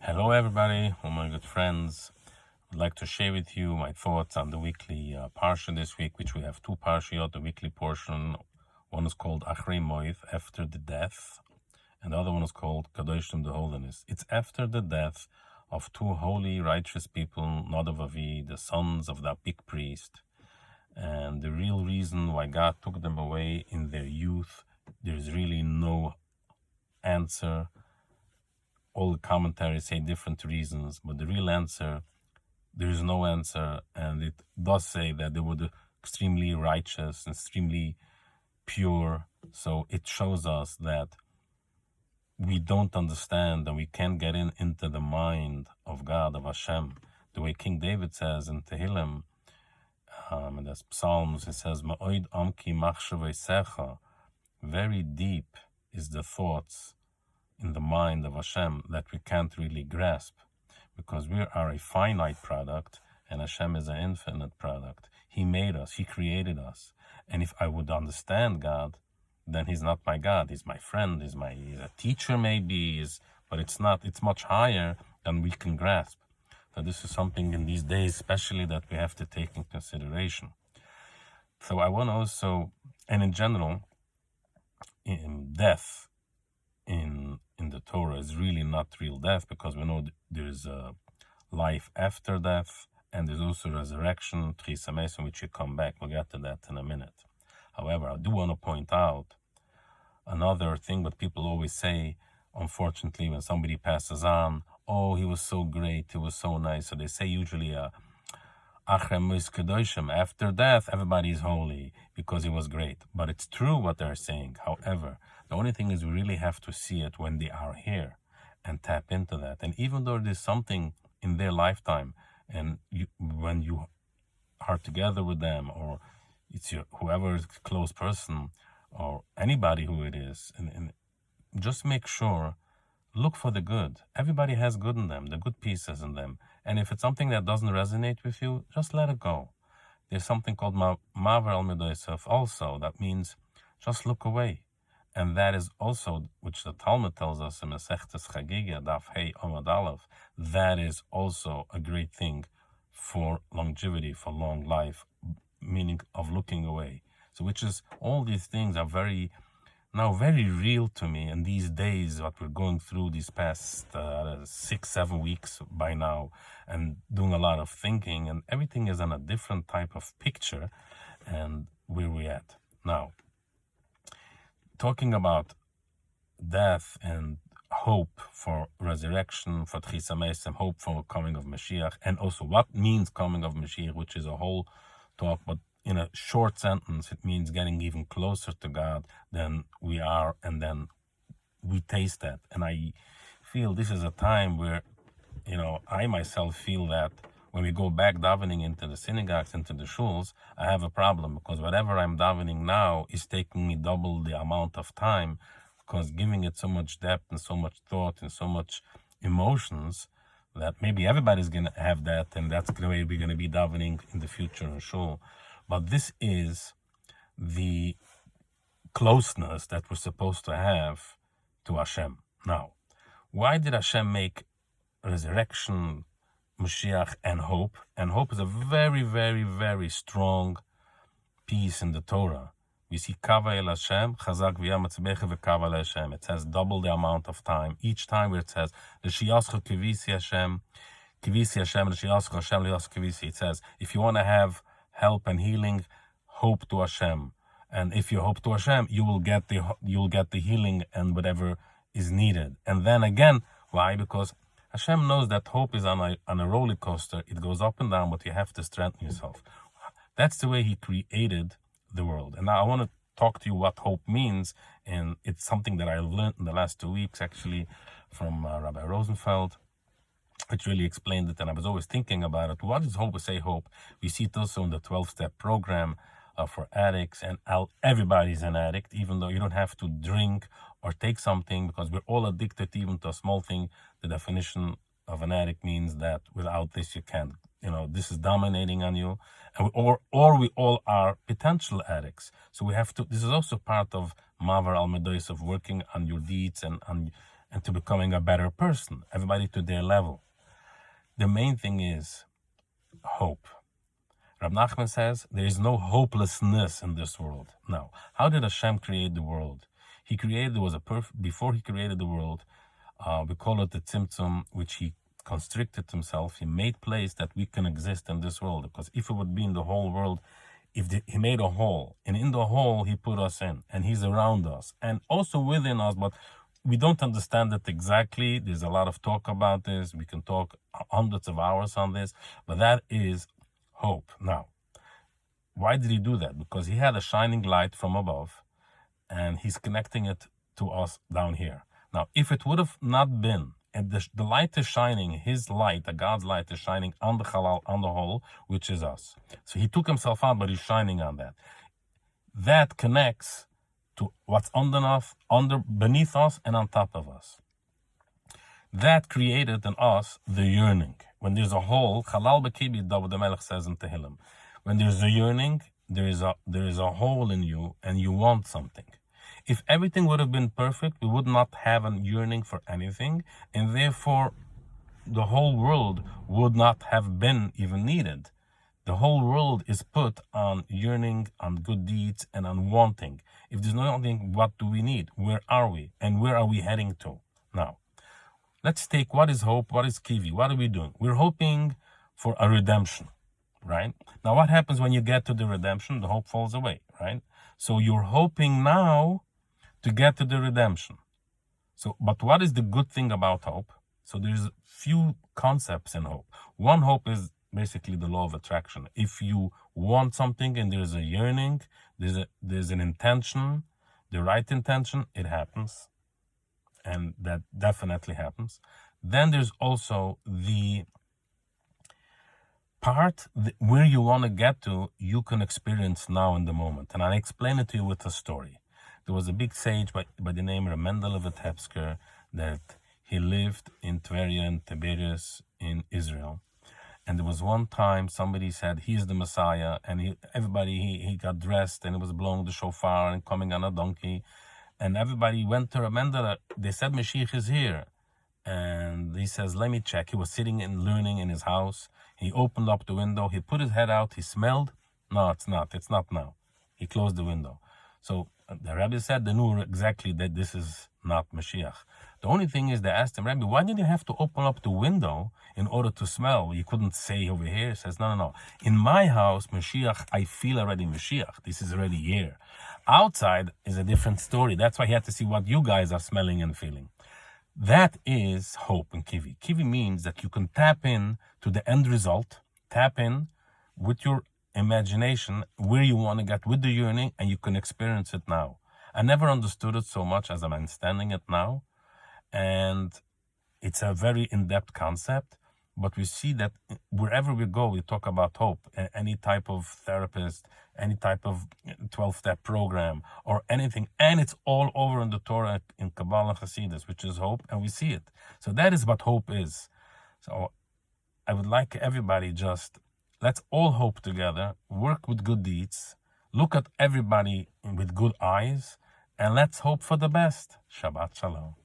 Hello, everybody, all my good friends. I'd like to share with you my thoughts on the weekly parsha this week, which we have two parshiyot, the weekly portion. One is called Achrei Moed, after the death, and the other one is called Kadoshim, the holiness. It's after the death of two holy, righteous people, Nadav Avi, the sons of that big priest. And the real reason why God took them away in their youth, there's really no answer. All the commentaries say different reasons, but the real answer, there is no answer. And it does say that they were extremely righteous, extremely pure. So it shows us that we don't understand and we can't get into the mind of God, of Hashem. The way King David says in Tehillim, and that's Psalms, it says, "Ma'od amki machshaveisecha," very deep is the thoughts in the mind of Hashem that we can't really grasp, because we are a finite product and Hashem is an infinite product. He made us, He created us. And if I would understand God, then He's not my God. He's my friend, He's a teacher maybe, but it's not. It's much higher than we can grasp. So this is something in these days especially that we have to take in consideration. So I want to also, and in general, in death, in the Torah is really not real death, because we know there's a life after death, and there's also resurrection, Tchisa Meis, in which you come back. We'll get to that in a minute. However, I do want to point out another thing that people always say, unfortunately, when somebody passes on, oh, he was so great, he was so nice. So they say usually, after death, everybody is holy because he was great. But it's true what they're saying. However, the only thing is we really have to see it when they are here and tap into that. And even though there's something in their lifetime, and when you are together with them, or it's whoever is a close person, or anybody who it is, and just make sure, look for the good. Everybody has good in them, the good pieces in them. And if it's something that doesn't resonate with you, just let it go. There's something called Maver al Medoisef also. That means just look away. And that is also, which the Talmud tells us in Masechtes Chagiga, Daf Hey Amud Aleph, that is also a great thing for longevity, for long life, meaning of looking away. So which is, all these things are very real to me in these days, what we're going through these past 6-7 weeks by now, and doing a lot of thinking, and everything is on a different type of picture, and where we at now. Talking about death and hope for resurrection, for Tchisa Meis, and hope for coming of Mashiach, and also what means coming of Mashiach, which is a whole talk, but in a short sentence, it means getting even closer to God than we are, and then we taste that. And I feel this is a time where, I myself feel that when we go back davening into the synagogues, into the shuls, I have a problem, because whatever I'm davening now is taking me double the amount of time, because giving it so much depth and so much thought and so much emotions, that maybe everybody's going to have that, and that's the way we're going to be davening in the future in shul. But this is the closeness that we're supposed to have to Hashem. Now, why did Hashem make resurrection, Mashiach, and hope? And hope is a very, very, very strong piece in the Torah. We see Kava El Hashem, Chazak v'yamatzbecha v'kava El Hashem. It says double the amount of time. Each time where it says, L'shiyascha kivisi Hashem, L'shiyascha Hashem, L'shiyascha kivisi. It says, if you want to have help and healing, hope to Hashem. And if you hope to Hashem, you will get the healing and whatever is needed. And then again, why? Because Hashem knows that hope is on a roller coaster. It goes up and down, but you have to strengthen yourself. That's the way He created the world. And now I want to talk to you what hope means, and it's something that I learned in the last 2 weeks, actually, from Rabbi Rosenfeld, which really explained it, and I was always thinking about it. What does hope say hope? We see it also in the 12-step program for addicts, and everybody's an addict, even though you don't have to drink or take something, because we're all addicted even to a small thing. The definition of an addict means that without this you can't, this is dominating on you, and we all are potential addicts. So we have to, this is also part of Mavar al Medois, of working on your deeds and on and to becoming a better person, everybody to their level. The main thing is hope. Rab Nachman says there is no hopelessness in this world. Now, how did Hashem create the world? He created, there was a before he created the world, we call it the Tzimtzum, which he constricted himself. He made place that we can exist in this world. Because if it would be in the whole world, he made a hole, and in the hole he put us in, and he's around us, and also within us, but we don't understand it exactly. There's a lot of talk about this. We can talk hundreds of hours on this, but that is hope. Now, why did he do that? Because he had a shining light from above, and he's connecting it to us down here. Now, if it would have not been, and the light is shining, his light, the God's light is shining on the halal, on the hole, which is us. So he took himself out, but he's shining on that. That connects to what's beneath us and on top of us. That created in us the yearning. When there's a hole, halal bekibi, David the Melech says in Tehillim, when there's a yearning, there is a hole in you, and you want something. If everything would have been perfect, we would not have a yearning for anything, and therefore the whole world would not have been even needed. The whole world is put on yearning, on good deeds, and on wanting. If there's nothing, what do we need? Where are we? And where are we heading to? Now, let's take what is hope, what is kivi, what are we doing? We're hoping for a redemption, right? Now, what happens when you get to the redemption? The hope falls away, right? So you're hoping now to get to the redemption. So, but what is the good thing about hope? So there's few concepts in hope. One, hope is basically the law of attraction. If you want something and there's a yearning, there's an intention, the right intention, it happens. And that definitely happens. Then there's also the part where you want to get to, you can experience now in the moment. And I'll explain it to you with a story. There was a big sage by the name of Mendy Klein that he lived in Tveria and Tiberias in Israel. And there was one time somebody said, he is the Messiah. And he got dressed, and he was blowing the shofar and coming on a donkey. And everybody went to Mendy. They said, Mashiach is here. And he says, let me check. He was sitting and learning in his house. He opened up the window. He put his head out. He smelled. No, it's not. It's not now. He closed the window. So the Rabbi said they knew exactly that this is not Mashiach. The only thing is, they asked him, Rabbi, why did you have to open up the window in order to smell? You couldn't say over here. He says, no. In my house, Mashiach, I feel already Mashiach. This is already here. Outside is a different story. That's why he had to see what you guys are smelling and feeling. That is hope in Kivi. Kivi means that you can tap in to the end result, tap in with your imagination where you want to get with the yearning, and you can experience it now. I never understood it so much as I'm understanding it now. And it's a very in-depth concept, but we see that wherever we go, we talk about hope. Any type of therapist, any type of 12-step program, or anything. And it's all over in the Torah, in Kabbalah and Hasidus, which is hope, and we see it. So that is what hope is. So I would like everybody let's all hope together, work with good deeds, look at everybody with good eyes, and let's hope for the best. Shabbat Shalom.